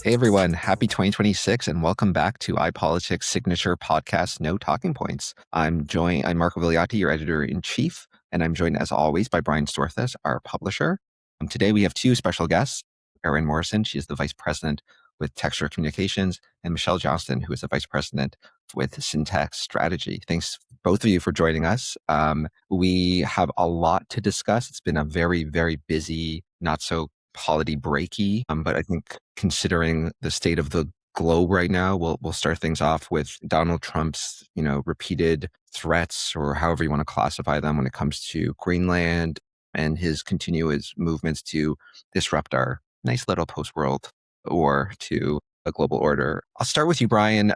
Hey everyone, happy 2026 and welcome back to iPolitics signature podcast, No Talking Points. I'm Marco Vigliotti, your editor-in-chief, and I'm joined as always by Brian Storseth, our publisher. Today we have two special guests, Erin Morrison, she is the vice president with Texture Communications, and Michelle Johnston, who is the vice president with Syntax Strategy. Thanks both of you for joining us. We have a lot to discuss. It's been a very, very busy, not so holiday breaky, but I think considering the state of the globe right now, we'll start things off with Donald Trump's, repeated threats, or however you want to classify them, when it comes to Greenland and his continuous movements to disrupt our nice little post-world war to a global order. I'll start with you, Brian.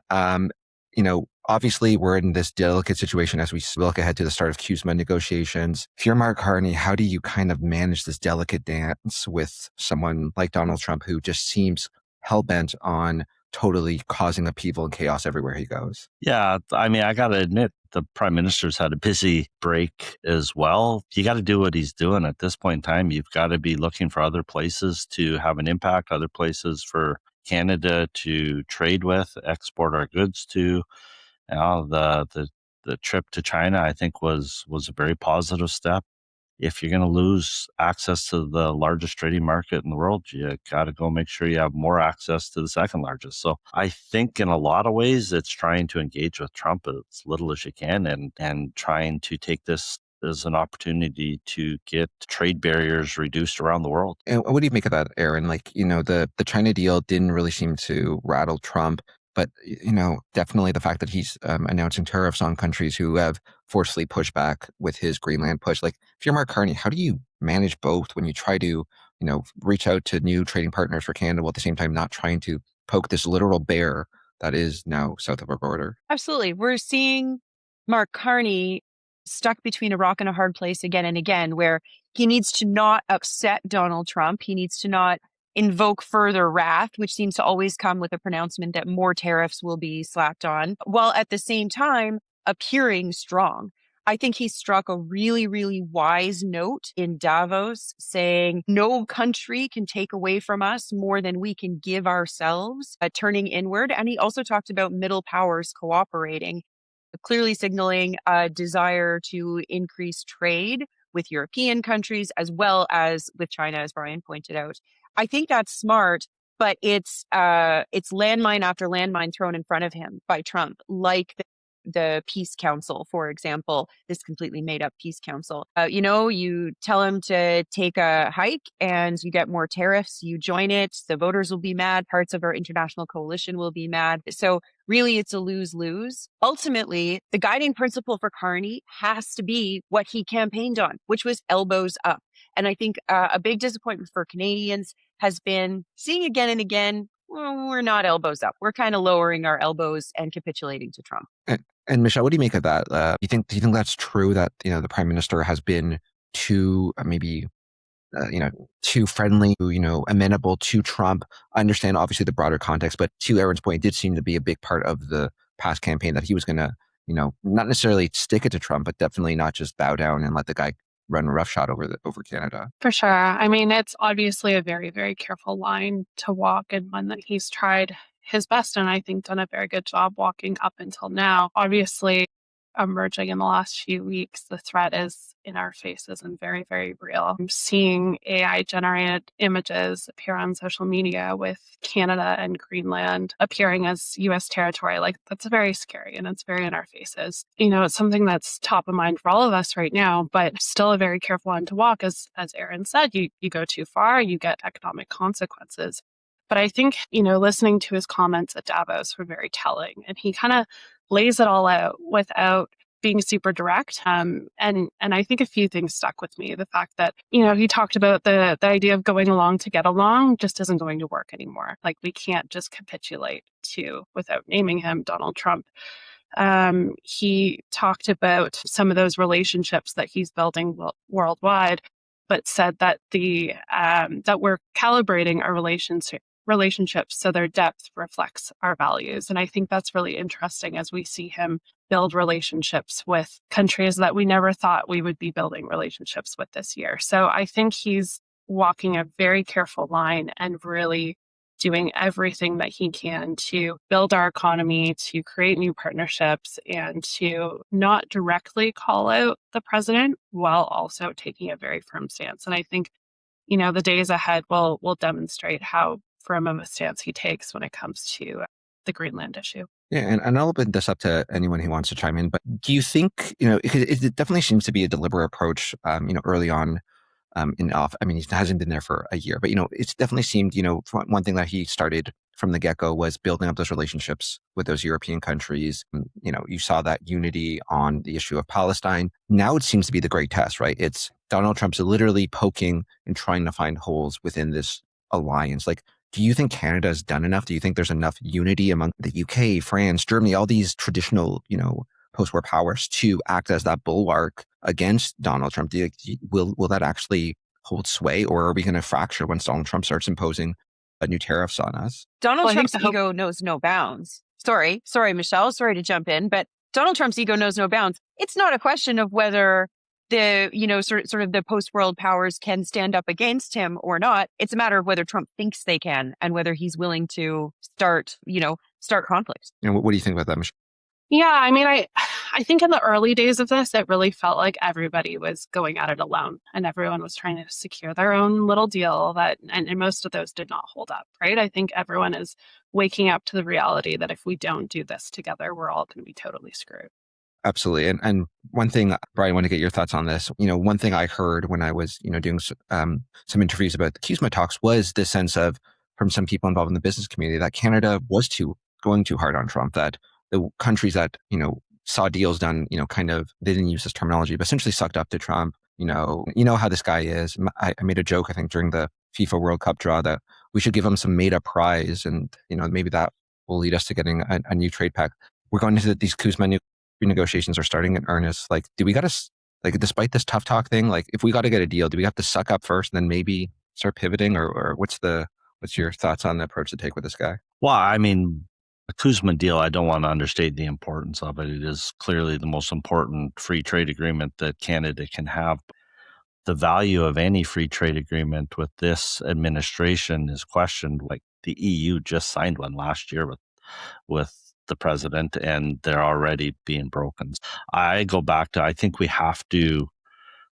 Obviously we're in this delicate situation as we look ahead to the start of CUSMA negotiations. If you're Mark Carney, how do you kind of manage this delicate dance with someone like Donald Trump, who just seems hell-bent on totally causing upheaval and chaos everywhere he goes? Yeah, I mean, I got to admit, the prime minister's had a busy break as well. You got to do what he's doing at this point in time. You've got to be looking for other places to have an impact, other places for Canada to trade with, export our goods to. The trip to China, I think, was a very positive step. If you're going to lose access to the largest trading market in the world, you got to go make sure you have more access to the second largest. So I think in a lot of ways, it's trying to engage with Trump as little as you can and trying to take this as an opportunity to get trade barriers reduced around the world. And what do you make of that, Erin? The China deal didn't really seem to rattle Trump. But, definitely the fact that he's announcing tariffs on countries who have forcefully pushed back with his Greenland push. Like, if you're Mark Carney, how do you manage both when you try to, reach out to new trading partners for Canada while at the same time not trying to poke this literal bear that is now south of our border? Absolutely. We're seeing Mark Carney stuck between a rock and a hard place again and again, where he needs to not upset Donald Trump. He needs to not invoke further wrath, which seems to always come with a pronouncement that more tariffs will be slapped on, while at the same time appearing strong. I think he struck a really, really wise note in Davos, saying no country can take away from us more than we can give ourselves, turning inward. And he also talked about middle powers cooperating, clearly signaling a desire to increase trade with European countries as well as with China, as Brian pointed out. I think that's smart, but it's landmine after landmine thrown in front of him by Trump, like the Peace Council, for example, this completely made up Peace Council. You tell him to take a hike and you get more tariffs, you join it, the voters will be mad, parts of our international coalition will be mad. So really, it's a lose-lose. Ultimately, the guiding principle for Carney has to be what he campaigned on, which was elbows up. And I think a big disappointment for Canadians has been seeing again and again, well, we're not elbows up. We're kind of lowering our elbows and capitulating to Trump. And Michelle, what do you make of that? Do you think that's true, that the prime minister has been too too friendly, amenable to Trump? I understand obviously the broader context, but to Erin's point, it did seem to be a big part of the past campaign that he was going to, not necessarily stick it to Trump, but definitely not just bow down and let the guy run roughshod over Canada. For sure. I mean, it's obviously a very, very careful line to walk, and one that he's tried his best and I think done a very good job walking up until now. Obviously, emerging in the last few weeks, the threat is in our faces and very, very real. I'm seeing AI generated images appear on social media with Canada and Greenland appearing as US territory. Like, that's very scary and it's very in our faces. It's something that's top of mind for all of us right now, but still a very careful one to walk. As Erin said, you go too far, you get economic consequences. But I think, listening to his comments at Davos were very telling, and he kind of lays it all out without being super direct. And I think a few things stuck with me. The fact that, he talked about the idea of going along to get along just isn't going to work anymore. Like, we can't just capitulate to, without naming him, Donald Trump. He talked about some of those relationships that he's building worldwide, but said that that we're calibrating our relationships so their depth reflects our values. And I think that's really interesting as we see him build relationships with countries that we never thought we would be building relationships with this year. So I think he's walking a very careful line and really doing everything that he can to build our economy, to create new partnerships, and to not directly call out the president while also taking a very firm stance. And I think, the days ahead will demonstrate how firm of a stance he takes when it comes to the Greenland issue. Yeah, and I'll open this up to anyone who wants to chime in, but do you think, because it definitely seems to be a deliberate approach, early on in off. I mean, he hasn't been there for a year, but, it's definitely seemed, one thing that he started from the get-go was building up those relationships with those European countries. You saw that unity on the issue of Palestine. Now it seems to be the great test, right? It's Donald Trump's literally poking and trying to find holes within this alliance. Like, do you think Canada has done enough? Do you think there's enough unity among the UK, France, Germany, all these traditional, post-war powers to act as that bulwark against Donald Trump? Will that actually hold sway, or are we going to fracture once Donald Trump starts imposing new tariffs on us? Donald Trump's ego knows no bounds. Sorry, Michelle. Sorry to jump in, but Donald Trump's ego knows no bounds. It's not a question of whether the, sort of the post-world powers can stand up against him or not. It's a matter of whether Trump thinks they can and whether he's willing to start conflict. And what do you think about that, Michelle? Yeah, I mean, I think in the early days of this, it really felt like everybody was going at it alone and everyone was trying to secure their own little deal and most of those did not hold up, right? I think everyone is waking up to the reality that if we don't do this together, we're all going to be totally screwed. Absolutely. And one thing, Brian, I want to get your thoughts on this. One thing I heard when I was, doing some interviews about the CUSMA talks was this sense of, from some people involved in the business community, that Canada was going too hard on Trump, that the countries that, saw deals done, kind of, they didn't use this terminology, but essentially sucked up to Trump. You know how this guy is. I made a joke, I think, during the FIFA World Cup draw that we should give him some made up prize. And, maybe that will lead us to getting a new trade pact. We're going into these CUSMA renegotiations are starting in earnest. Like, do we got to, like, despite this tough talk thing, like, if we got to get a deal, do we have to suck up first and then maybe start pivoting, or what's your thoughts on the approach to take with this guy? Well, I mean, the CUSMA deal, I don't want to understate the importance of it. It is clearly the most important free trade agreement that Canada can have. The value of any free trade agreement with this administration is questioned. Like, the EU just signed one last year with the president, and they're already being broken. I go back to, I think we have to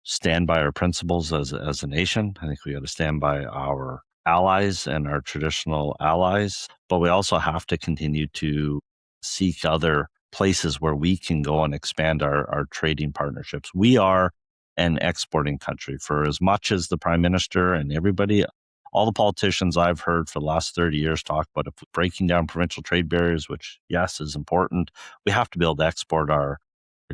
stand by our principles as a nation. I think we got to stand by our allies and our traditional allies, but we also have to continue to seek other places where we can go and expand our trading partnerships. We are an exporting country. For as much as the Prime Minister and everybody, all the politicians I've heard for the last 30 years talk about breaking down provincial trade barriers, which, yes, is important, we have to be able to export our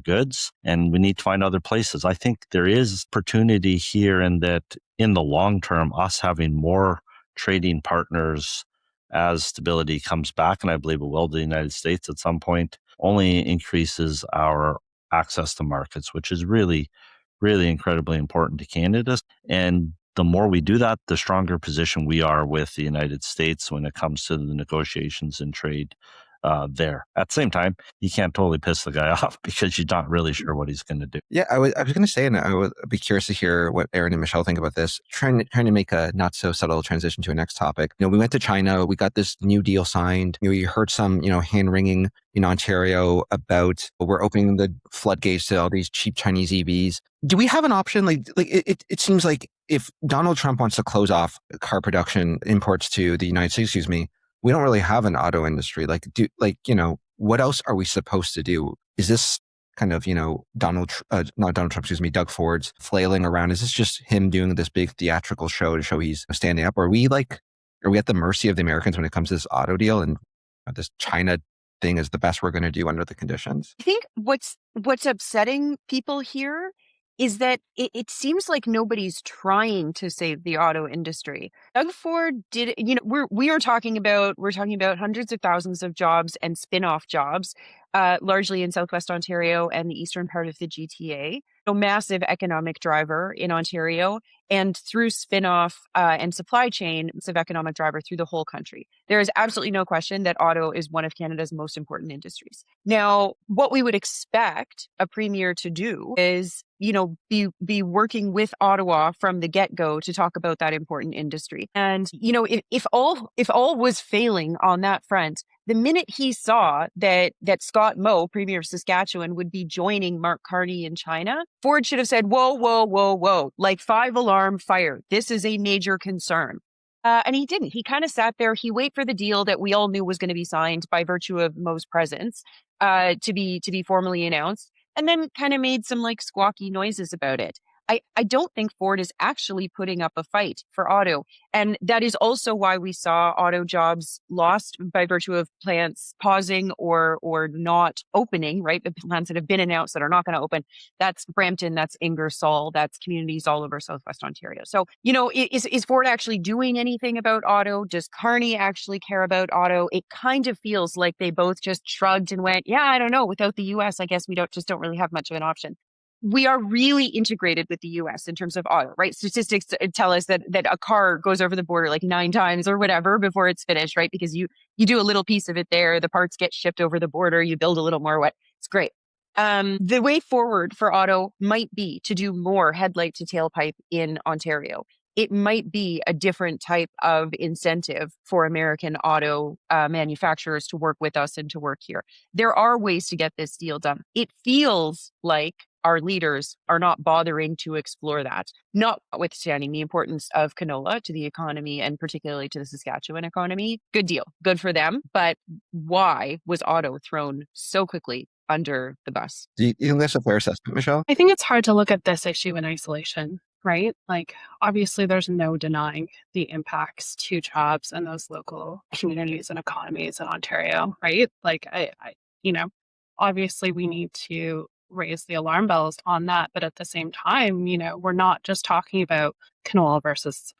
goods, and we need to find other places. I think there is opportunity here in that, in the long term, us having more trading partners as stability comes back, and I believe it will, to the United States at some point, only increases our access to markets, which is really, really incredibly important to Canada. And the more we do that, the stronger position we are with the United States when it comes to the negotiations and trade there. At the same time, you can't totally piss the guy off because you're not really sure what he's going to do. Yeah, I was going to say, and I would be curious to hear what Erin and Michelle think about this, trying to make a not so subtle transition to a next topic. We went to China, we got this new deal signed. You heard some, hand wringing in Ontario about we're opening the floodgates to all these cheap Chinese EVs. Do we have an option? It seems like if Donald Trump wants to close off car production imports to the United States, we don't really have an auto industry. What else are we supposed to do? Is this kind of, Doug Ford's flailing around? Is this just him doing this big theatrical show to show he's standing up? Are we at the mercy of the Americans when it comes to this auto deal, and this China thing is the best we're going to do under the conditions? I think what's upsetting people here is that it seems like nobody's trying to save the auto industry. Doug Ford did, we're talking about hundreds of thousands of jobs and spin-off jobs, largely in Southwest Ontario and the eastern part of the GTA. A massive economic driver in Ontario, and through spin-off and supply chain, massive economic driver through the whole country. There is absolutely no question that auto is one of Canada's most important industries. Now, what we would expect a premier to do is be working with Ottawa from the get-go to talk about that important industry. And, if all was failing on that front, the minute he saw that Scott Moe, Premier of Saskatchewan, would be joining Mark Carney in China, Ford should have said, whoa, whoa, whoa, whoa, like 5-alarm fire. This is a major concern. And he didn't. He kind of sat there. He waited for the deal that we all knew was going to be signed by virtue of Moe's presence to be formally announced, and then kind of made some like squawky noises about it. I don't think Ford is actually putting up a fight for auto. And that is also why we saw auto jobs lost by virtue of plants pausing or not opening, right? The plants that have been announced that are not going to open. That's Brampton, that's Ingersoll, that's communities all over Southwest Ontario. So, is Ford actually doing anything about auto? Does Carney actually care about auto? It kind of feels like they both just shrugged and went, yeah, I don't know. Without the US, I guess we don't really have much of an option. We are really integrated with the US in terms of auto, right? Statistics tell us that a car goes over the border like 9 times or whatever before it's finished, right? Because you do a little piece of it there, the parts get shipped over the border, you build a little more, it's great. The way forward for auto might be to do more headlight to tailpipe in Ontario. It might be a different type of incentive for American auto manufacturers to work with us and to work here. There are ways to get this deal done. It feels like our leaders are not bothering to explore that, notwithstanding the importance of canola to the economy and particularly to the Saskatchewan economy. Good deal. Good for them. But why was auto thrown so quickly under the bus? Do you think that's a fair assessment, Michelle? I think it's hard to look at this issue in isolation, right? Like, obviously, there's no denying the impacts to jobs and those local communities and economies in Ontario, right? Like, obviously, we need to raise the alarm bells on that, but at the same time, we're not just talking about canola versus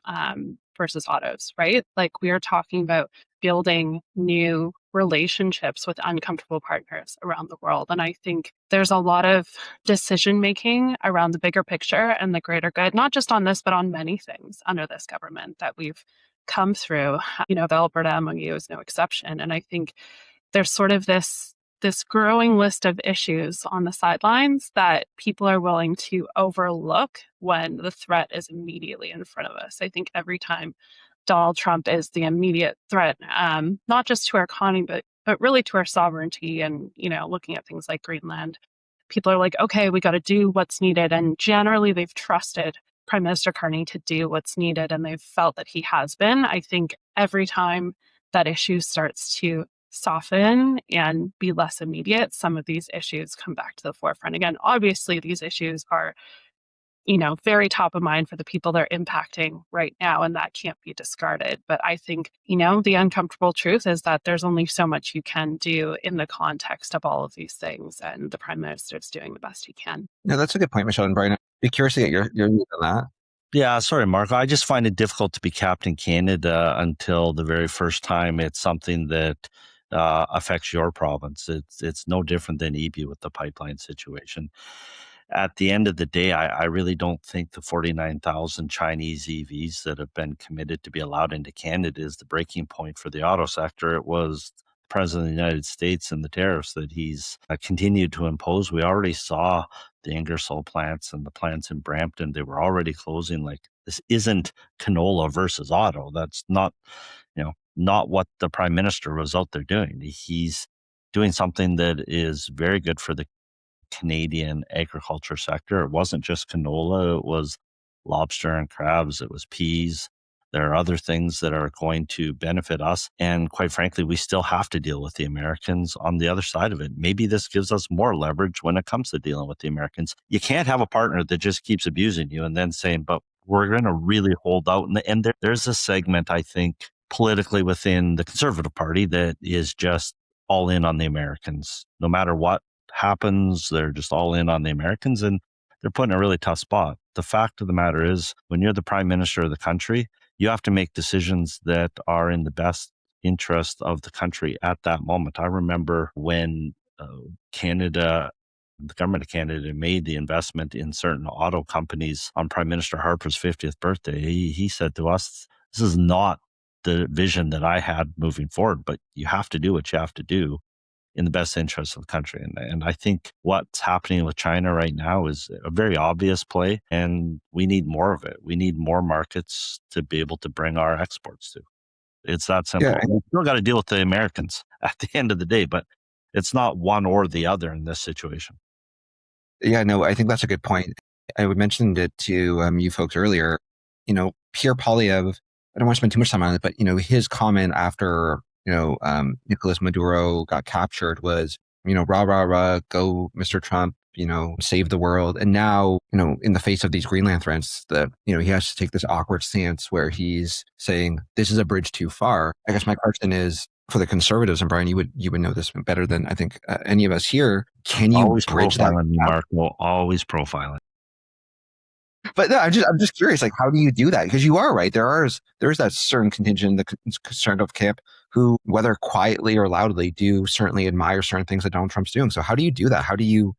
autos, right? Like, we are talking about building new relationships with uncomfortable partners around the world. And I think there's a lot of decision making around the bigger picture and the greater good, not just on this, but on many things under this government that we've come through. The Alberta MOU is no exception. And I think there's sort of this growing list of issues on the sidelines that people are willing to overlook when the threat is immediately in front of us. I think every time Donald Trump is the immediate threat, not just to our economy, but really to our sovereignty and, looking at things like Greenland, people are like, okay, we got to do what's needed. And generally they've trusted Prime Minister Carney to do what's needed. And they've felt that he has been. I think every time that issue starts to soften and be less immediate, some of these issues come back to the forefront. Again, obviously these issues are, very top of mind for the people they're impacting right now, and that can't be discarded. But I think, the uncomfortable truth is that there's only so much you can do in the context of all of these things, and the Prime Minister is doing the best he can. No, that's a good point, Michelle and Brian. I'd be curious to get your views on that. Yeah, sorry, Mark. I just find it difficult to be Captain Canada until the very first time it's something that affects your province. It's no different than EB with the pipeline situation. At the end of the day, I really don't think the 49,000 Chinese EVs that have been committed to be allowed into Canada is the breaking point for the auto sector. It was the President of the United States and the tariffs that he's continued to impose. We already saw the Ingersoll plants and the plants in Brampton. They were already closing. Like, this isn't canola versus auto. That's not what the Prime Minister was out there doing. He's doing something that is very good for the Canadian agriculture sector. It wasn't just canola, it was lobster and crabs, it was peas. There are other things that are going to benefit us. And quite frankly, we still have to deal with the Americans on the other side of it. Maybe this gives us more leverage when it comes to dealing with the Americans. You can't have a partner that just keeps abusing you and then saying, but we're going to really hold out. And there's a segment, I think, politically within the Conservative Party that is just all in on the Americans. No matter what happens, they're just all in on the Americans, and they're put in a really tough spot. The fact of the matter is, when you're the Prime Minister of the country, you have to make decisions that are in the best interest of the country at that moment. I remember when the government of Canada made the investment in certain auto companies on Prime Minister Harper's 50th birthday. He said to us, this is not the vision that I had moving forward, but you have to do what you have to do. in the best interest of the country. And I think what's happening with China right now is a very obvious play, and we need more of it. We need more markets to be able to bring our exports to. It's that simple. Yeah, We still got to deal with the Americans at the end of the day, but it's not one or the other in this situation. yeah, no, I think that's a good point. I mentioned it to you folks earlier. Pierre Poilievre, I don't want to spend too much time on it, but his comment after Nicolas Maduro got captured was, rah rah rah, go Mr. Trump, save the world. And now, in the face of these Greenland threats, he has to take this awkward stance where he's saying this is a bridge too far. I guess my question is, for the conservatives, and Brian, you would know this better than I think any of us here. Can you Always bridge that profiling, gap? Marco. Always profiling. But no, I'm just curious, like, how do you do that? Because you are right. There's that certain contingent, the conservative camp, who, whether quietly or loudly, do certainly admire certain things that Donald Trump's doing. So how do you do that? How do you,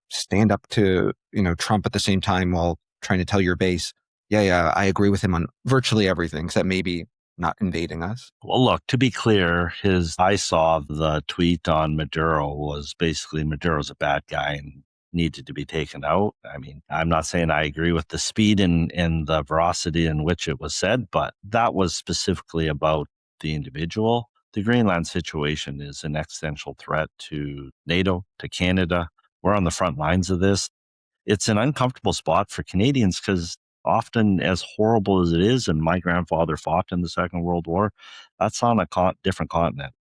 stand up to, Trump at the same time while trying to tell your base, yeah, I agree with him on virtually everything, except maybe not invading us? Well, look, to be clear, I saw the tweet on Maduro was basically Maduro's a bad guy and needed to be taken out. I mean, I'm not saying I agree with the speed and the veracity in which it was said, but that was specifically about the individual. The Greenland situation is an existential threat to NATO, to Canada. We're on the front lines of this. It's an uncomfortable spot for Canadians because often, as horrible as it is, and my grandfather fought in the Second World War, that's on a different continent.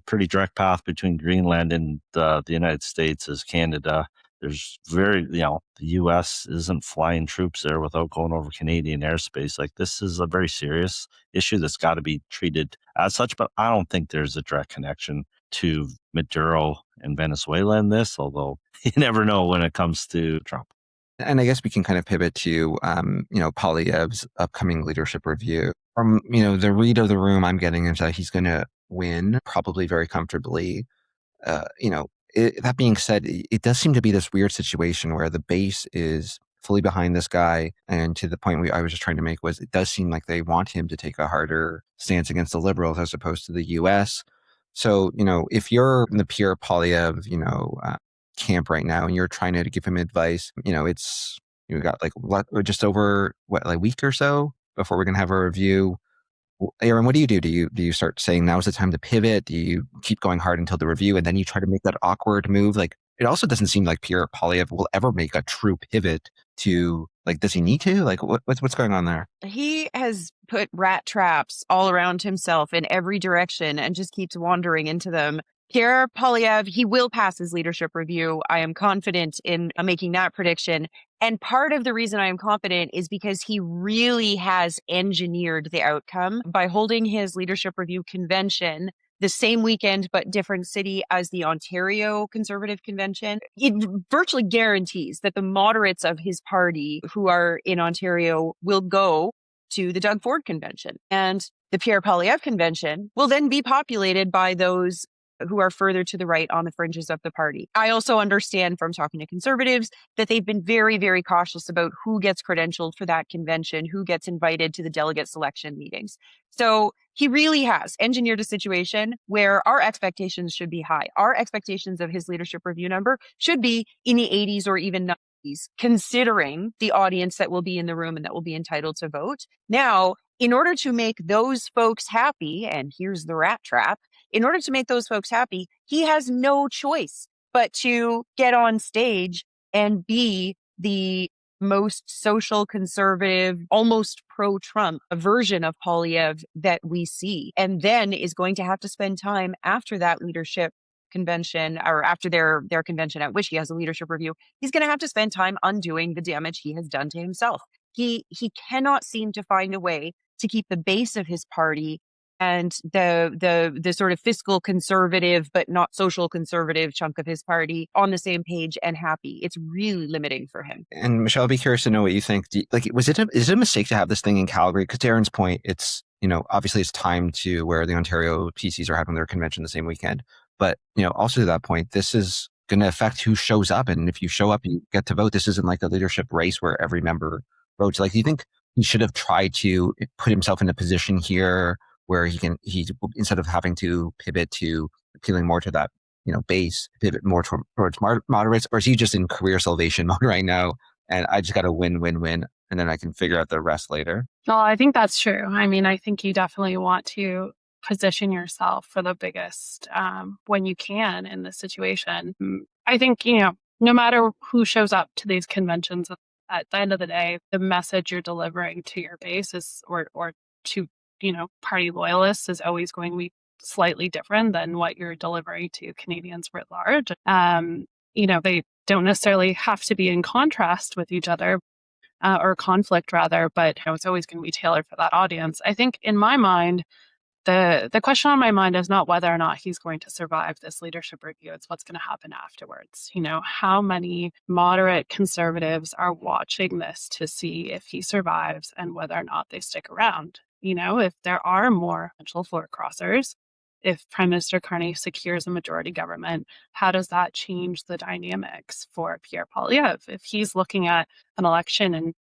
Pretty direct path between Greenland and the United States is Canada. There's the U.S. isn't flying troops there without going over Canadian airspace. Like, this is a very serious issue that's got to be treated as such, but I don't think there's a direct connection to Maduro and Venezuela in this, although you never know when it comes to Trump. And I guess we can kind of pivot to, Poilievre's upcoming leadership review. From, the read of the room I'm getting is that he's going to win, probably very comfortably. That being said, it does seem to be this weird situation where the base is fully behind this guy. And to the point I was just trying to make was, it does seem like they want him to take a harder stance against the liberals as opposed to the US. So, if you're in the Pierre Poilievre, camp right now and you're trying to give him advice, it's, you got like just over a week or so before we're going to have a review. Erin, what do you do? Do you start saying now's the time to pivot? Do you keep going hard until the review and then you try to make that awkward move? Like, it also doesn't seem like Pierre Poilievre will ever make a true pivot to, like, does he need to? Like, what's going on there? He has put rat traps all around himself in every direction and just keeps wandering into them. Pierre Poilievre, he will pass his leadership review. I am confident in making that prediction. And part of the reason I am confident is because he really has engineered the outcome by holding his leadership review convention the same weekend, but different city as the Ontario Conservative Convention. It virtually guarantees that the moderates of his party who are in Ontario will go to the Doug Ford Convention. And the Pierre Poilievre Convention will then be populated by those who are further to the right on the fringes of the party. I also understand from talking to conservatives that they've been very, very cautious about who gets credentialed for that convention, who gets invited to the delegate selection meetings. So he really has engineered a situation where our expectations should be high. Our expectations of his leadership review number should be in the 80s or even 90s, considering the audience that will be in the room and that will be entitled to vote. Now, in order to make those folks happy, and here's the rat trap, in order to make those folks happy, he has no choice but to get on stage and be the most social conservative, almost pro-Trump version of Poilievre that we see. And then is going to have to spend time after that leadership convention, or after their convention at which he has a leadership review, he's going to have to spend time undoing the damage he has done to himself. He cannot seem to find a way to keep the base of his party and the sort of fiscal conservative but not social conservative chunk of his party on the same page and happy. It's really limiting for him. And Michelle, I'd be curious to know what you think. Is it a mistake to have this thing in Calgary? Because to Erin's point, it's, obviously it's time to where the Ontario PCs are having their convention the same weekend. But, also to that point, this is going to affect who shows up. And if you show up, you get to vote. This isn't like a leadership race where every member votes. Like, do you think he should have tried to put himself in a position here where he instead of having to pivot to appealing more to that, base, pivot more towards moderates, or is he just in career salvation mode right now? And I just got to win, win, win, and then I can figure out the rest later. Well, I think that's true. I mean, I think you definitely want to position yourself for the biggest when you can in this situation. I think, no matter who shows up to these conventions, at the end of the day, the message you're delivering to your base is, or to, party loyalists is always going to be slightly different than what you're delivering to Canadians writ large. They don't necessarily have to be in contrast with each other, or conflict rather, but it's always going to be tailored for that audience. I think in my mind, the question on my mind is not whether or not he's going to survive this leadership review. It's what's going to happen afterwards. How many moderate conservatives are watching this to see if he survives and whether or not they stick around. If there are more potential floor crossers, if Prime Minister Carney secures a majority government, how does that change the dynamics for Pierre Poilievre? If he's looking at an election in,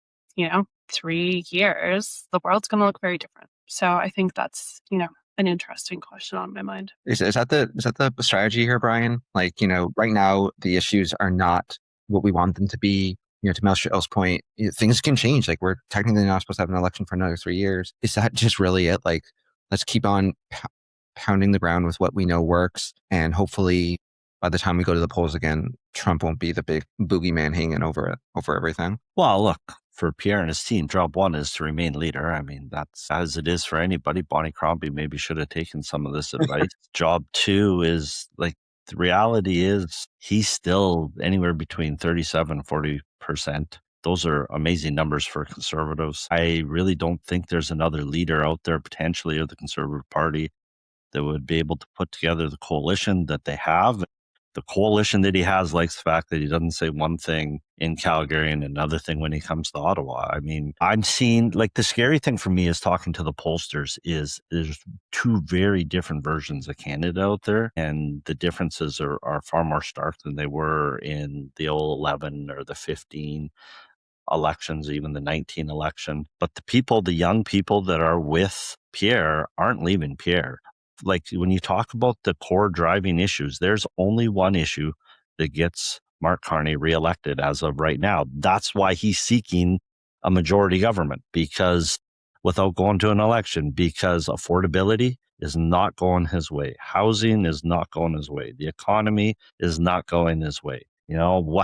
3 years, the world's going to look very different. So I think that's, an interesting question on my mind. Is that the strategy here, Brian? Like, right now the issues are not what we want them to be. To Michelle's point, things can change. Like, we're technically not supposed to have an election for another 3 years. Is that just really it? Like, let's keep on pounding the ground with what we know works, and hopefully by the time we go to the polls again, Trump won't be the big boogeyman hanging over everything. Well, look, for Pierre and his team, job one is to remain leader. I mean, that's as it is for anybody. Bonnie Crombie maybe should have taken some of this advice. Job two is, like, the reality is he's still anywhere between 37 and 40%. Those are amazing numbers for conservatives. I really don't think there's another leader out there potentially of the Conservative Party that would be able to put together the coalition that they have. The coalition that he has likes the fact that he doesn't say one thing in Calgary and another thing when he comes to Ottawa. I mean, I'm seeing, like, the scary thing for me is talking to the pollsters is there's two very different versions of Canada out there, and the differences are far more stark than they were in the 11 or the 15 elections, even the 19 election. But the young people that are with Pierre aren't leaving Pierre. Like, when you talk about the core driving issues, there's only one issue that gets Mark Carney reelected as of right now. That's why he's seeking a majority government, because without going to an election, because affordability is not going his way. Housing is not going his way. The economy is not going his way.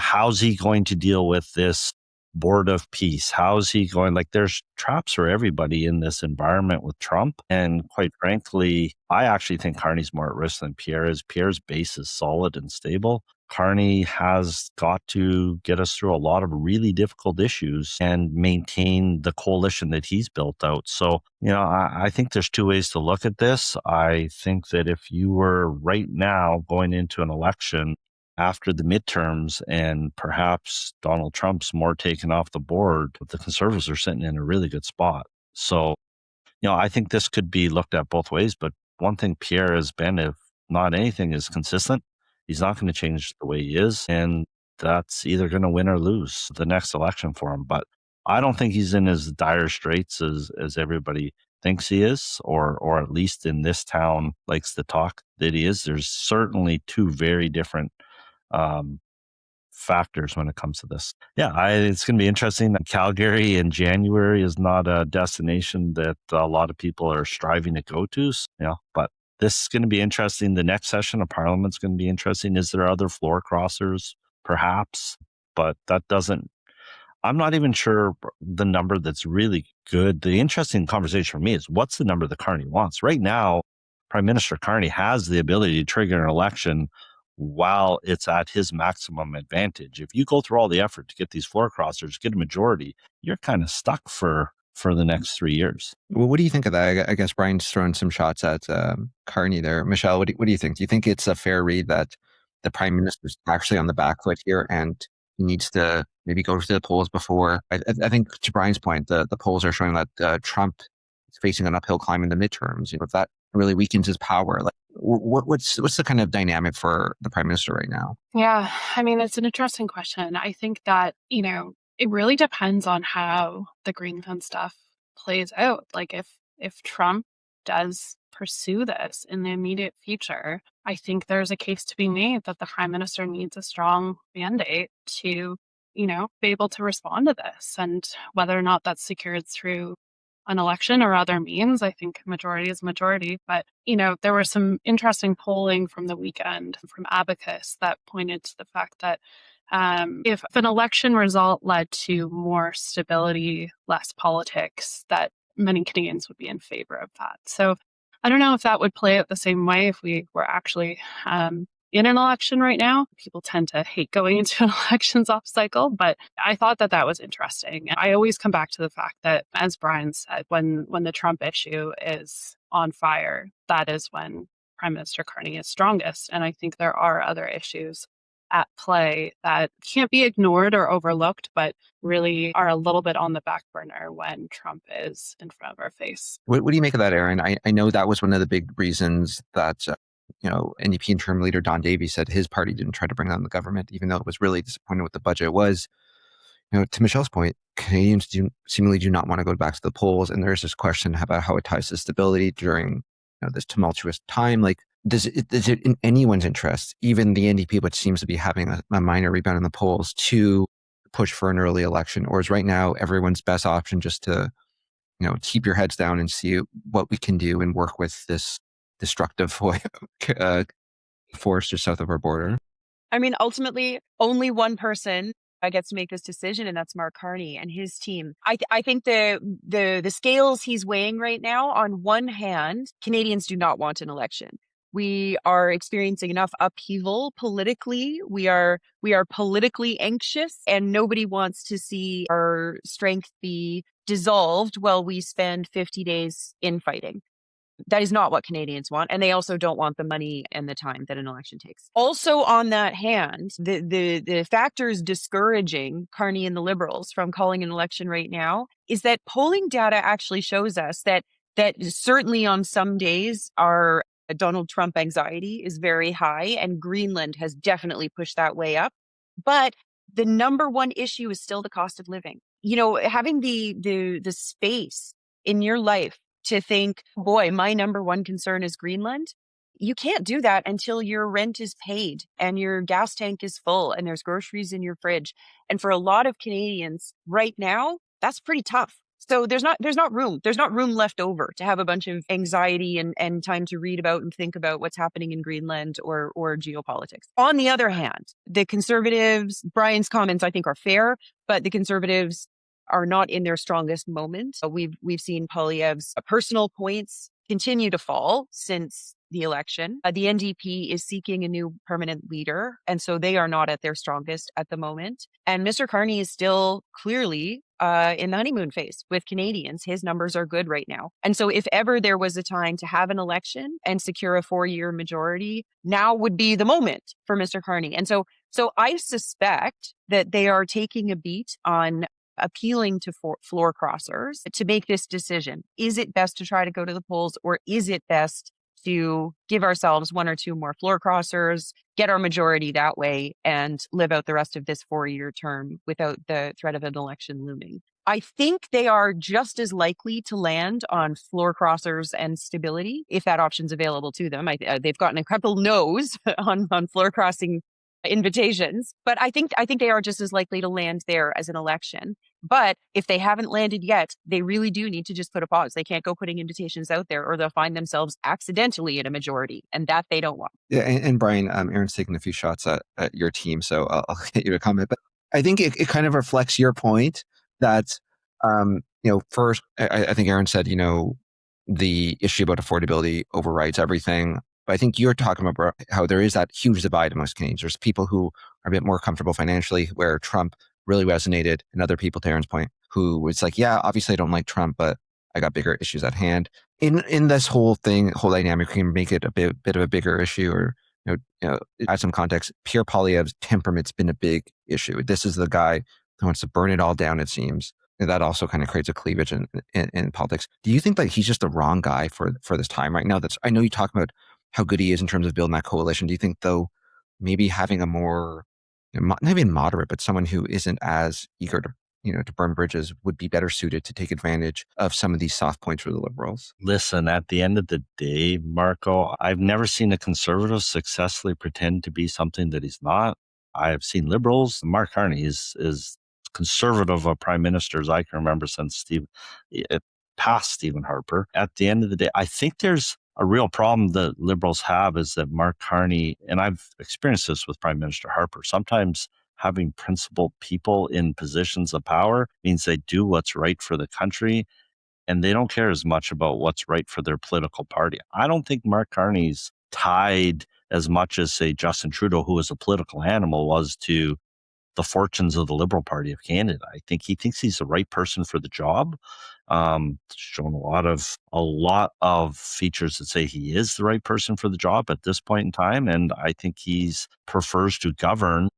How's he going to deal with this board of peace? How's he going? Like, there's traps for everybody in this environment with Trump. And quite frankly, I actually think Carney's more at risk than Pierre is. Pierre's base is solid and stable. Carney has got to get us through a lot of really difficult issues and maintain the coalition that he's built out. So, I think there's two ways to look at this. I think that if you were right now going into an election after the midterms and perhaps Donald Trump's more taken off the board, the Conservatives are sitting in a really good spot. So, I think this could be looked at both ways. But one thing Pierre has been, if not anything, is consistent. He's not going to change the way he is. And that's either going to win or lose the next election for him. But I don't think he's in as dire straits as everybody thinks he is, or at least in this town likes to talk that he is. There's certainly two very different factors when it comes to this. Yeah, it's going to be interesting. Calgary in January is not a destination that a lot of people are striving to go to. But this is going to be interesting. The next session of Parliament is going to be interesting. Is there other floor crossers? Perhaps, but that doesn't. I'm not even sure the number that's really good. The interesting conversation for me is, what's the number that Carney wants? Right now, Prime Minister Carney has the ability to trigger an election while it's at his maximum advantage. If you go through all the effort to get these floor crossers, get a majority, you're kind of stuck for the next 3 years. Well, what do you think of that? I guess Brian's throwing some shots at Carney there. Michelle, what do you think? Do you think it's a fair read that the Prime Minister's actually on the back foot here and he needs to maybe go to the polls before? I think, to Brian's point, the polls are showing that Trump is facing an uphill climb in the midterms. If that really weakens his power, like, what's the kind of dynamic for the Prime Minister right now? Yeah, I mean, it's an interesting question. I think that, it really depends on how the Greenland stuff plays out. Like, if Trump does pursue this in the immediate future, I think there's a case to be made that the prime minister needs a strong mandate to, be able to respond to this. And whether or not that's secured through an election or other means, I think majority is majority. But, there was some interesting polling from the weekend from Abacus that pointed to the fact that if an election result led to more stability, less politics, that many Canadians would be in favor of that. So I don't know if that would play out the same way if we were actually in an election right now. People tend to hate going into an elections off cycle, but I thought that was interesting. I always come back to the fact that, as Brian said, when the Trump issue is on fire, that is when Prime Minister Carney is strongest. And I think there are other issues at play that can't be ignored or overlooked, but really are a little bit on the back burner when Trump is in front of our face. What do you make of that, Erin? I know that was one of the big reasons that NDP interim leader Don Davey said his party didn't try to bring down the government, even though it was really disappointed what the budget was. To Michelle's point, Canadians seemingly do not want to go back to the polls, and there's this question about how it ties to stability during this tumultuous time. Like, is it in anyone's interest, even the NDP, which seems to be having a minor rebound in the polls, to push for an early election? Or is right now everyone's best option just to keep your heads down and see what we can do and work with this destructive force just south of our border? I mean, ultimately, only one person gets to make this decision, and that's Mark Carney and his team. I think the scales he's weighing right now, on one hand, Canadians do not want an election. We are experiencing enough upheaval politically. We are politically anxious, and nobody wants to see our strength be dissolved while we spend 50 days infighting. That is not what Canadians want. And they also don't want the money and the time that an election takes. Also, on that hand, the factors discouraging Carney and the Liberals from calling an election right now is that polling data actually shows us that certainly on some days our Donald Trump anxiety is very high, and Greenland has definitely pushed that way up. But the number one issue is still the cost of living. Having the space in your life to think, boy, my number one concern is Greenland. You can't do that until your rent is paid and your gas tank is full and there's groceries in your fridge. And for a lot of Canadians right now, that's pretty tough. So there's not room left over to have a bunch of anxiety and time to read about and think about what's happening in Greenland or geopolitics. On the other hand, the Conservatives, Brian's comments I think are fair, but the Conservatives are not in their strongest moment. We've seen Poilievre's personal points continue to fall since the election. The NDP is seeking a new permanent leader, and so they are not at their strongest at the moment. And Mr. Carney is still clearly in the honeymoon phase with Canadians. His numbers are good right now. And so if ever there was a time to have an election and secure a 4-year majority, now would be the moment for Mr. Carney. And so I suspect that they are taking a beat on appealing to floor crossers to make this decision. Is it best to try to go to the polls, or is it best to give ourselves 1 or 2 more floor crossers, get our majority that way, and live out the rest of this 4-year term without the threat of an election looming? I think they are just as likely to land on floor crossers and stability if that option's available to them. They've gotten a couple no's on floor crossing invitations, but I think they are just as likely to land there as an election. But if they haven't landed yet, they really do need to just put a pause. They can't go putting invitations out there, or they'll find themselves accidentally in a majority, and that they don't want. Yeah, and Brian, Erin's taking a few shots at your team, so I'll get you to comment. But I think it kind of reflects your point that, first, I think Erin said, the issue about affordability overrides everything. But I think you're talking about how there is that huge divide amongst Canadians. There's people who are a bit more comfortable financially, where Trump really resonated, and other people, to Erin's point, who was like, yeah, obviously I don't like Trump, but I got bigger issues at hand. In this whole dynamic, we can make it a bit of a bigger issue, or add some context. Pierre Poilievre's temperament's been a big issue. This is the guy who wants to burn it all down, it seems. And that also kind of creates a cleavage in politics. Do you think that he's just the wrong guy for this time right now? I know you talk about how good he is in terms of building that coalition. Do you think, though, maybe having a more, not even moderate, but someone who isn't as eager to burn bridges would be better suited to take advantage of some of these soft points for the Liberals? Listen, at the end of the day, Marco, I've never seen a conservative successfully pretend to be something that he's not. I've seen Liberals. Mark Carney is conservative a prime minister as I can remember since past Stephen Harper. At the end of the day, I think there's a real problem that Liberals have is that Mark Carney, and I've experienced this with Prime Minister Harper, sometimes having principled people in positions of power means they do what's right for the country and they don't care as much about what's right for their political party. I don't think Mark Carney's tied as much as, say, Justin Trudeau, who was a political animal, was to the fortunes of the Liberal Party of Canada. I think he thinks he's the right person for the job. Shown a lot of features that say he is the right person for the job at this point in time, and I think he's prefers to govern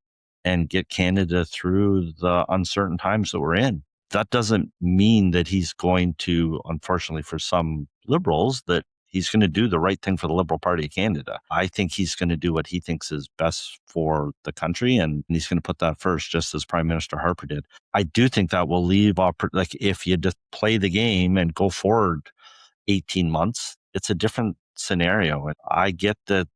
and get Canada through the uncertain times that we're in. That doesn't mean that he's going to, unfortunately for some Liberals, that he's going to do the right thing for the Liberal Party of Canada. I think he's going to do what he thinks is best for the country, and he's going to put that first, just as Prime Minister Harper did. I do think that will leave, if you just play the game and go forward 18 months, it's a different scenario. And I get that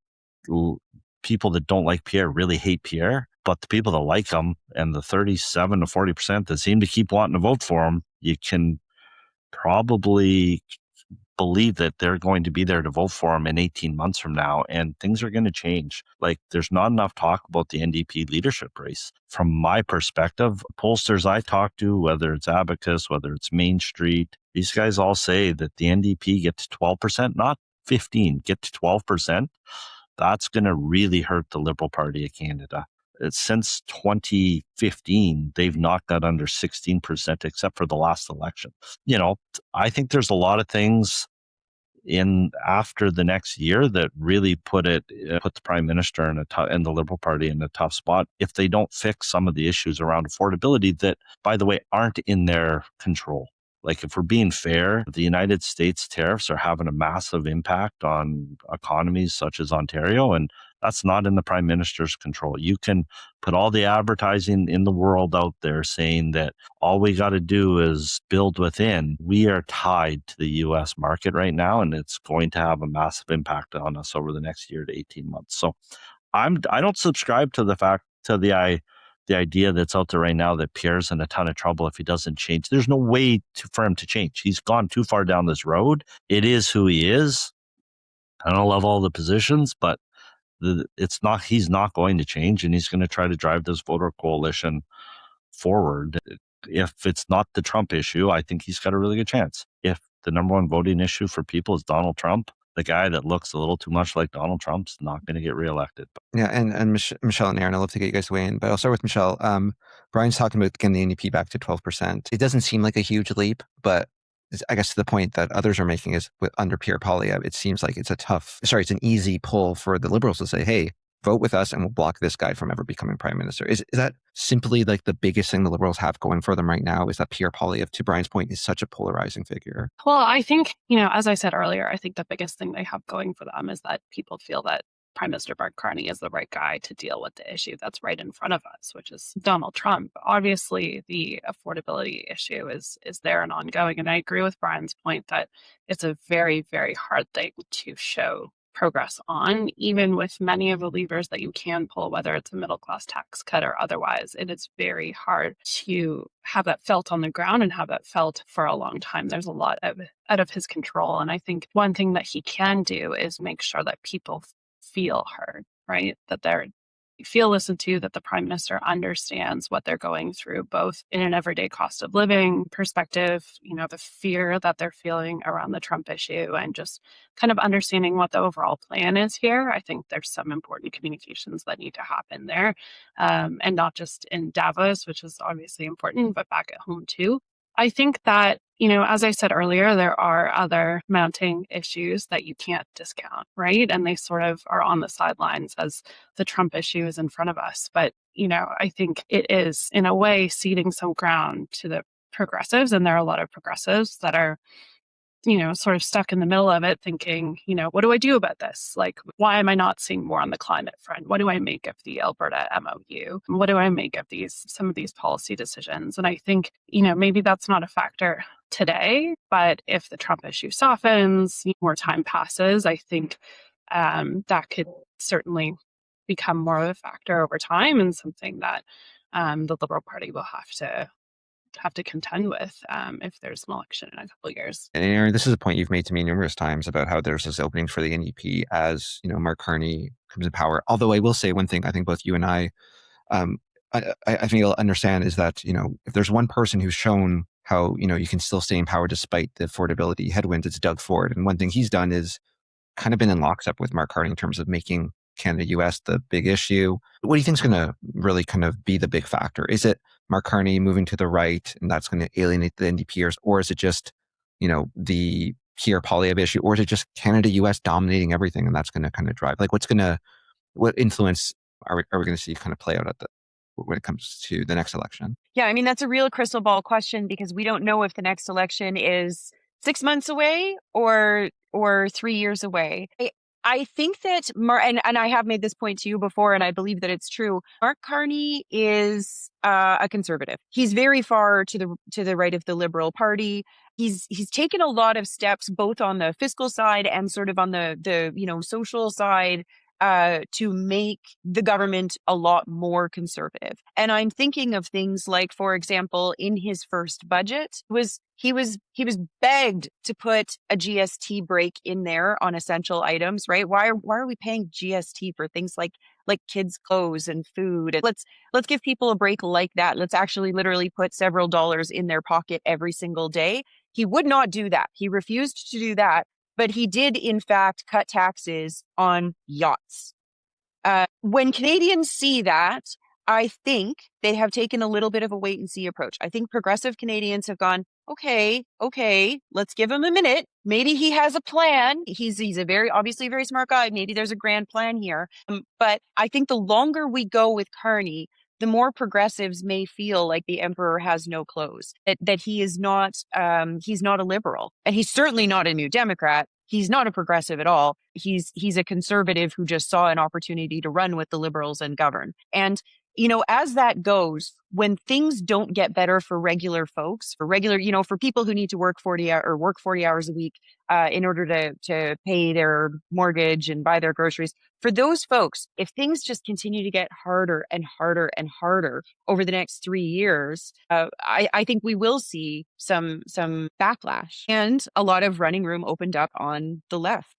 people that don't like Pierre really hate Pierre, but the people that like him and the 37 to 40% that seem to keep wanting to vote for him, you can probably believe that they're going to be there to vote for him in 18 months from now, and things are going to change. Like, there's not enough talk about the NDP leadership race. From my perspective, pollsters I talk to, whether it's Abacus, whether it's Main Street, these guys all say that the NDP get to 12%, not 15, get to 12%. That's going to really hurt the Liberal Party of Canada. Since 2015, they've not got under 16% except for the last election. I think there's a lot of things in after the next year that really put the Prime Minister and the Liberal Party in a tough spot if they don't fix some of the issues around affordability that, by the way, aren't in their control. Like, if we're being fair, the United States tariffs are having a massive impact on economies such as Ontario, and that's not in the Prime Minister's control. You can put all the advertising in the world out there saying that all we got to do is build within. We are tied to the U.S. market right now, and it's going to have a massive impact on us over the next year to 18 months. So I don't subscribe to the idea that's out there right now that Pierre's in a ton of trouble if he doesn't change. There's no way for him to change. He's gone too far down this road. It is who he is. I don't love all the positions, but he's not going to change, and he's going to try to drive this voter coalition forward. If it's not the Trump issue, I think he's got a really good chance. If the number one voting issue for people is Donald Trump, the guy that looks a little too much like Donald Trump's not going to get reelected. Yeah, and Michelle and Erin, I'd love to get you guys weigh in, but I'll start with Michelle. Brian's talking about getting the NDP back to 12%. It doesn't seem like a huge leap, but I guess to the point that others are making is under Pierre Poilievre, it seems like it's an easy pull for the Liberals to say, hey, vote with us and we'll block this guy from ever becoming prime minister. Is that simply like the biggest thing the Liberals have going for them right now? Is that Pierre Poilievre, to Brian's point, is such a polarizing figure? Well, I think, as I said earlier, I think the biggest thing they have going for them is that people feel that Prime Minister Mark Carney is the right guy to deal with the issue that's right in front of us, which is Donald Trump. Obviously, the affordability issue is there and ongoing. And I agree with Brian's point that it's a very, very hard thing to show progress on, even with many of the levers that you can pull, whether it's a middle class tax cut or otherwise. It is very hard to have that felt on the ground and have that felt for a long time. There's a lot out of his control. And I think one thing that he can do is make sure that people feel heard, right? That they feel listened to, that the Prime Minister understands what they're going through, both in an everyday cost of living perspective, the fear that they're feeling around the Trump issue, and just kind of understanding what the overall plan is here. I think there's some important communications that need to happen there, and not just in Davos, which is obviously important, but back at home too. I think that, as I said earlier, there are other mounting issues that you can't discount, right? And they sort of are on the sidelines as the Trump issue is in front of us. But, I think it is, in a way, ceding some ground to the progressives. And there are a lot of progressives that are sort of stuck in the middle of it thinking, what do I do about this? Like, why am I not seeing more on the climate front? What do I make of the Alberta MOU? What do I make of some of these policy decisions? And I think, maybe that's not a factor today, but if the Trump issue softens, more time passes, I think that could certainly become more of a factor over time and something that the Liberal Party will have to contend with if there's an election in a couple of years. And Erin, this is a point you've made to me numerous times about how there's this openings for the NDP as Mark Carney comes in power. Although I will say one thing, I think both you and I think you'll understand is that if there's one person who's shown how you can still stay in power despite the affordability headwinds, it's Doug Ford. And one thing he's done is kind of been in lockstep with Mark Carney in terms of making Canada-US the big issue. What do you think is going to really kind of be the big factor? Is it Mark Carney moving to the right and that's going to alienate the NDPers? Or is it just, the Pierre Poilievre issue? Or is it just Canada-US dominating everything and that's going to kind of drive? Like what influence are we going to see kind of play out when it comes to the next election? Yeah, I mean, that's a real crystal ball question because we don't know if the next election is 6 months away or 3 years away. I think that and I have made this point to you before, and I believe that it's true. Mark Carney is a conservative. He's very far to the right of the Liberal Party. He's taken a lot of steps, both on the fiscal side and sort of on the social side, to make the government a lot more conservative. And I'm thinking of things like, for example, in his first budget, he was begged to put a GST break in there on essential items, right? Why are we paying GST for things like kids' clothes and food? Let's give people a break like that. Let's actually literally put several dollars in their pocket every single day. He would not do that. He refused to do that. But he did, in fact, cut taxes on yachts. When Canadians see that, I think they have taken a little bit of a wait and see approach. I think progressive Canadians have gone, okay, let's give him a minute. Maybe he has a plan. He's a obviously very smart guy. Maybe there's a grand plan here. But I think the longer we go with Carney, the more progressives may feel like the emperor has no clothes, that he is not, he's not a liberal, and he's certainly not a New Democrat. He's not a progressive at all. He's a conservative who just saw an opportunity to run with the Liberals and govern. And, as that goes, when things don't get better for regular folks, for people who need to work 40 hours a week in order to pay their mortgage and buy their groceries, for those folks, if things just continue to get harder and harder and harder over the next 3 years, I think we will see some backlash and a lot of running room opened up on the left.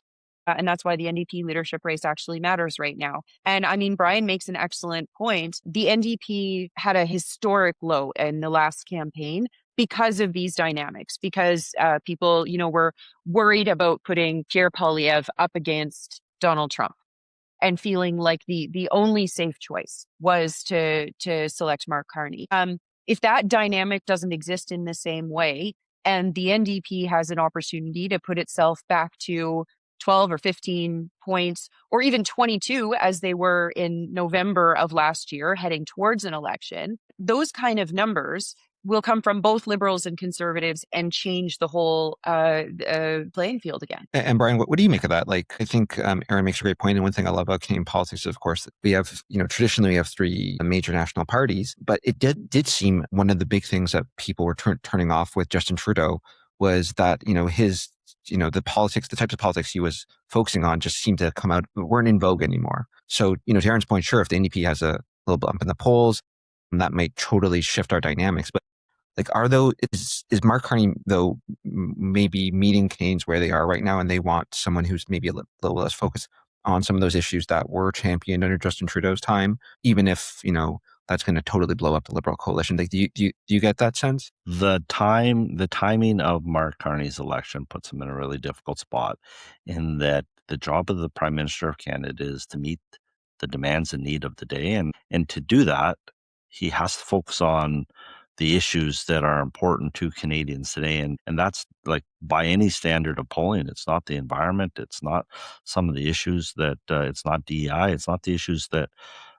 And that's why the NDP leadership race actually matters right now. And I mean, Brian makes an excellent point. The NDP had a historic low in the last campaign because of these dynamics, because people, were worried about putting Pierre Poilievre up against Donald Trump and feeling like the only safe choice was to select Mark Carney. If that dynamic doesn't exist in the same way, and the NDP has an opportunity to put itself back to 12 or 15 points, or even 22 as they were in November of last year, heading towards an election, those kind of numbers will come from both Liberals and Conservatives and change the whole playing field again. And Brian, what do you make of that? Like, I think Erin makes a great point. And one thing I love about Canadian politics is, of course, we have, traditionally we have three major national parties, but it did seem one of the big things that people were turning off with Justin Trudeau was that, his the types of politics he was focusing on just seemed to come out, weren't in vogue anymore. So, to Erin's point, sure, if the NDP has a little bump in the polls, that might totally shift our dynamics. But like, is Mark Carney, though, maybe meeting Canadians where they are right now, and they want someone who's maybe a little less focused on some of those issues that were championed under Justin Trudeau's time, even if, that's going to totally blow up the Liberal coalition. Like, do you get that sense? The timing of Mark Carney's election puts him in a really difficult spot, in that the job of the Prime Minister of Canada is to meet the demands and need of the day, and to do that, he has to focus on the issues that are important to Canadians today, and that's, like, by any standard of polling, it's not the environment, it's not some of the issues that it's not DEI, it's not the issues that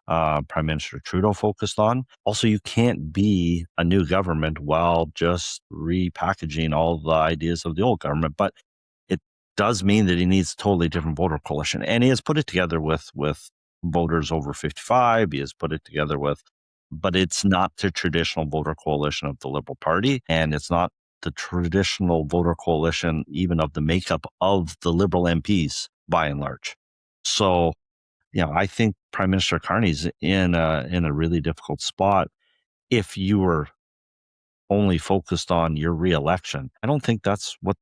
Prime Minister Trudeau focused on. Also, you can't be a new government while just repackaging all the ideas of the old government. But it does mean that he needs a totally different voter coalition. And he has put it together with voters over 55. He has put it together but it's not the traditional voter coalition of the Liberal Party. And it's not the traditional voter coalition even of the makeup of the Liberal MPs by and large. So, I think Prime Minister Carney's in a really difficult spot if you were only focused on your re-election. I don't think that's what,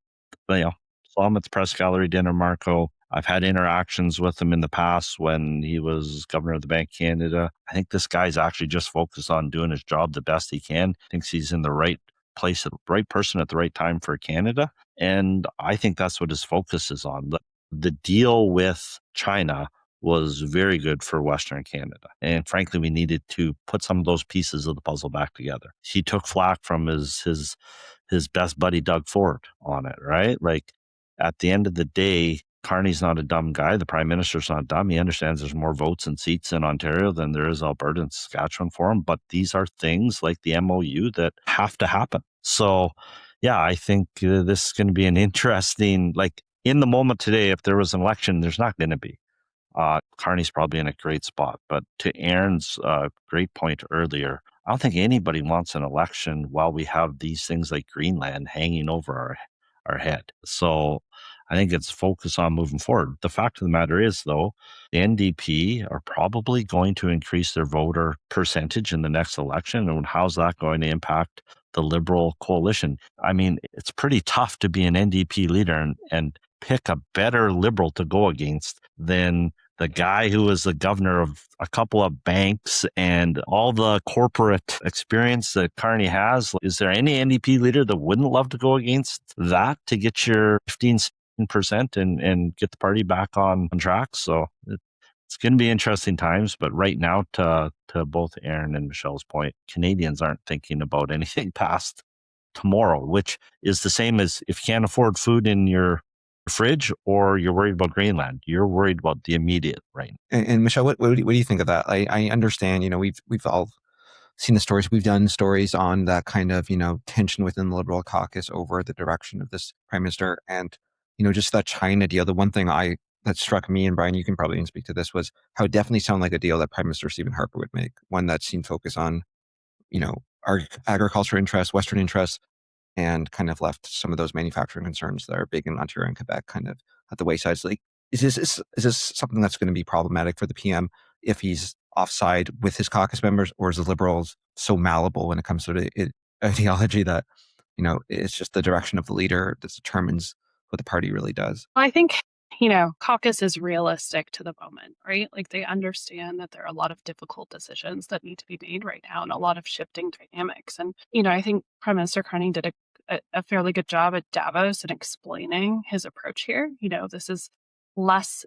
saw him at the press gallery dinner, Marco. I've had interactions with him in the past when he was governor of the Bank of Canada. I think this guy's actually just focused on doing his job the best he can. Thinks he's in the right place, the right person at the right time for Canada. And I think that's what his focus is on. The deal with China was very good for Western Canada. And frankly, we needed to put some of those pieces of the puzzle back together. He took flack from his best buddy, Doug Ford, on it, right? Like, at the end of the day, Carney's not a dumb guy. The Prime Minister's not dumb. He understands there's more votes and seats in Ontario than there is Alberta and Saskatchewan for him. But these are things like the MOU that have to happen. So, I think this is going to be an interesting, like, in the moment today, if there was an election, there's not going to be. Carney's probably in a great spot. But to Erin's great point earlier, I don't think anybody wants an election while we have these things like Greenland hanging over our head. So I think it's focus on moving forward. The fact of the matter is, though, the NDP are probably going to increase their voter percentage in the next election. And how's that going to impact the Liberal coalition? I mean, it's pretty tough to be an NDP leader and pick a better Liberal to go against than the guy who was the governor of a couple of banks and all the corporate experience that Carney has. Is there any NDP leader that wouldn't love to go against that to get your 15% and get the party back on track? So it's going to be interesting times. But right now, to both Erin and Michelle's point, Canadians aren't thinking about anything past tomorrow, which is the same as if you can't afford food in your fridge or you're worried about Greenland. You're worried about the immediate right now. And Michelle, what do you think of that? I understand, we've all seen the stories. We've done stories on that kind of, tension within the Liberal caucus over the direction of this prime minister. And, just that China deal. The one thing that struck me, and Brian, you can probably even speak to this, was how it definitely sounded like a deal that Prime Minister Stephen Harper would make. One that seemed focused on, our agriculture interests, Western interests, and kind of left some of those manufacturing concerns that are big in Ontario and Quebec kind of at the wayside. So, like, is this something that's going to be problematic for the PM if he's offside with his caucus members, or is the Liberals so malleable when it comes to the ideology that, it's just the direction of the leader that determines what the party really does? I think, caucus is realistic to the moment, right? Like, they understand that there are a lot of difficult decisions that need to be made right now and a lot of shifting dynamics. And, I think Prime Minister Carney did a fairly good job at Davos in explaining his approach here. This is less,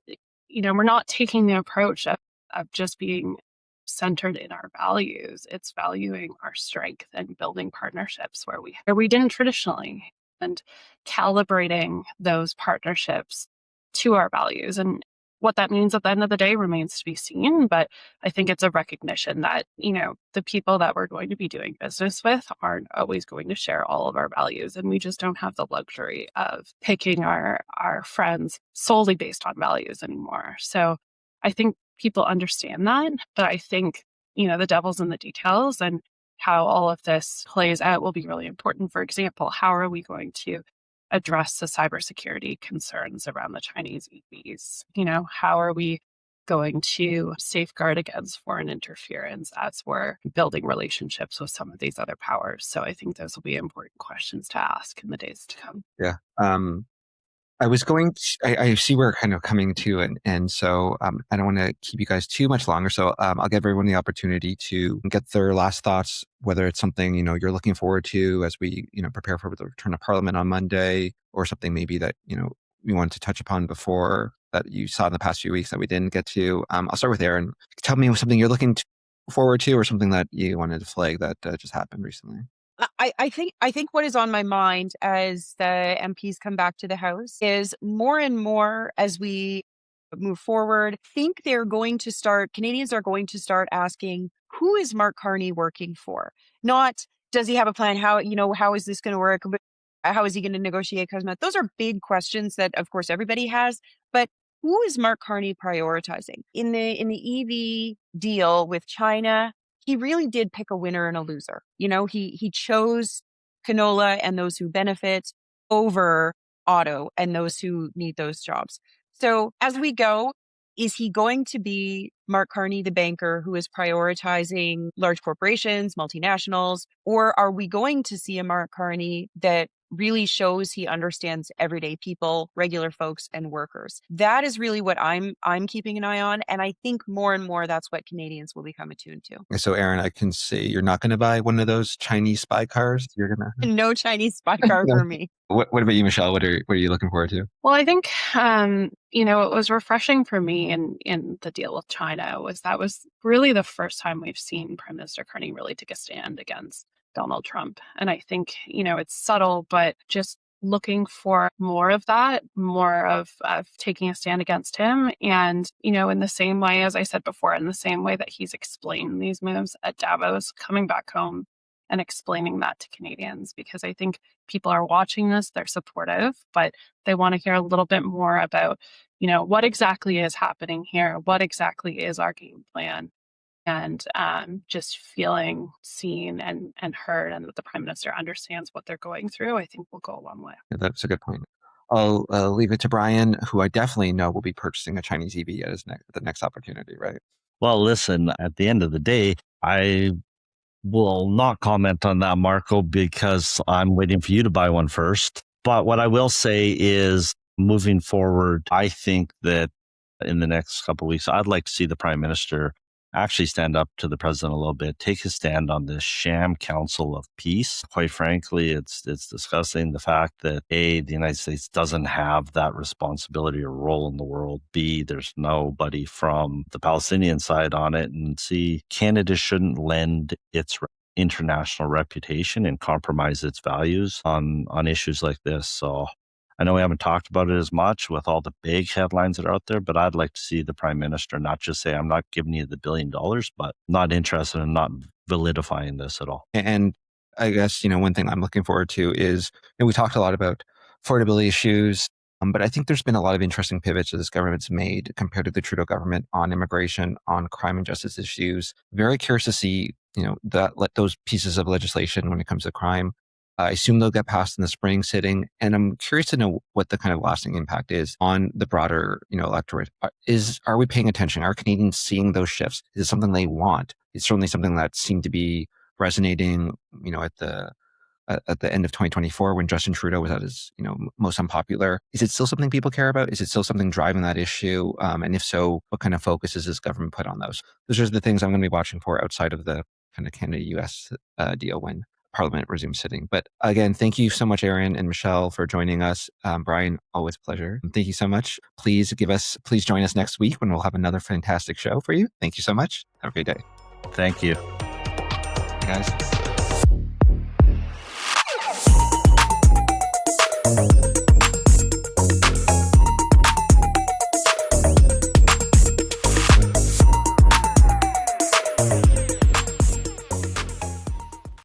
we're not taking the approach of just being centered in our values. It's valuing our strength and building partnerships where we didn't traditionally, and calibrating those partnerships to our values. And what that means at the end of the day remains to be seen. But I think it's a recognition that, the people that we're going to be doing business with aren't always going to share all of our values. And we just don't have the luxury of picking our friends solely based on values anymore. So I think people understand that. But I think, the devil's in the details, and how all of this plays out will be really important. For example, how are we going to address the cybersecurity concerns around the Chinese EVs? How are we going to safeguard against foreign interference as we're building relationships with some of these other powers? So I think those will be important questions to ask in the days to come. Yeah. I see we're kind of coming to an end, so I don't want to keep you guys too much longer. So I'll give everyone the opportunity to get their last thoughts, whether it's something, you're looking forward to as we, prepare for the return of Parliament on Monday, or something maybe that, we wanted to touch upon before that you saw in the past few weeks that we didn't get to. I'll start with Erin. Tell me something you're looking forward to, or something that you wanted to flag that just happened recently. I think what is on my mind as the MPs come back to the House is more and more as we move forward. I think Canadians are going to start asking, who is Mark Carney working for? Not, does he have a plan? How is this going to work? But how is he going to negotiate customs? Those are big questions that, of course, everybody has. But who is Mark Carney prioritizing? In the EV deal with China, he really did pick a winner and a loser. He chose canola and those who benefit over auto and those who need those jobs. So as we go, is he going to be Mark Carney, the banker who is prioritizing large corporations, multinationals, or are we going to see a Mark Carney that really shows he understands everyday people, regular folks, and workers? That is really what I'm keeping an eye on. And I think more and more that's what Canadians will become attuned to. So, Erin, I can say you're not going to buy one of those Chinese spy cars. You're going to No Chinese spy car for me. What about you, Michelle? What are you looking forward to? Well, I think what was refreshing for me in the deal with China was that was really the first time we've seen Prime Minister Carney really take a stand against Donald Trump. And I think, it's subtle, but just looking for more of that, more of taking a stand against him. And, in the same way, as I said before, in the same way that he's explained these moves at Davos, coming back home and explaining that to Canadians, because I think people are watching this, they're supportive, but they want to hear a little bit more about, what exactly is happening here? What exactly is our game plan? And just feeling seen and heard, and that the Prime Minister understands what they're going through, I think will go a long way. Yeah, that's a good point. I'll leave it to Brian, who I definitely know will be purchasing a Chinese EV at the next opportunity, right? Well, listen, at the end of the day, I will not comment on that, Marco, because I'm waiting for you to buy one first. But what I will say is, moving forward, I think that in the next couple of weeks, I'd like to see the Prime Minister actually stand up to the president a little bit, take his stand on this sham council of peace. Quite frankly, it's discussing the fact that A, the United States doesn't have that responsibility or role in the world. B, there's nobody from the Palestinian side on it. And C, Canada shouldn't lend its international reputation and compromise its values on issues like this. So I know we haven't talked about it as much with all the big headlines that are out there, but I'd like to see the Prime Minister not just say, I'm not giving you the $1 billion, but not interested in not validifying this at all. And I guess, one thing I'm looking forward to is, we talked a lot about affordability issues, but I think there's been a lot of interesting pivots that this government's made compared to the Trudeau government on immigration, on crime and justice issues. Very curious to see, those pieces of legislation when it comes to crime. I assume they'll get passed in the spring sitting, and I'm curious to know what the kind of lasting impact is on the broader, electorate. Are we paying attention? Are Canadians seeing those shifts? Is it something they want? It's certainly something that seemed to be resonating, at the end of 2024 when Justin Trudeau was at his, most unpopular. Is it still something people care about? Is it still something driving that issue? And if so, what kind of focus is this government put on those? Those are the things I'm going to be watching for outside of the kind of Canada-US deal when Parliament resumes sitting. But again, thank you so much, Erin and Michelle, for joining us. Brian, always a pleasure. And thank you so much. Please join us next week when we'll have another fantastic show for you. Thank you so much. Have a great day. Thank you. Guys.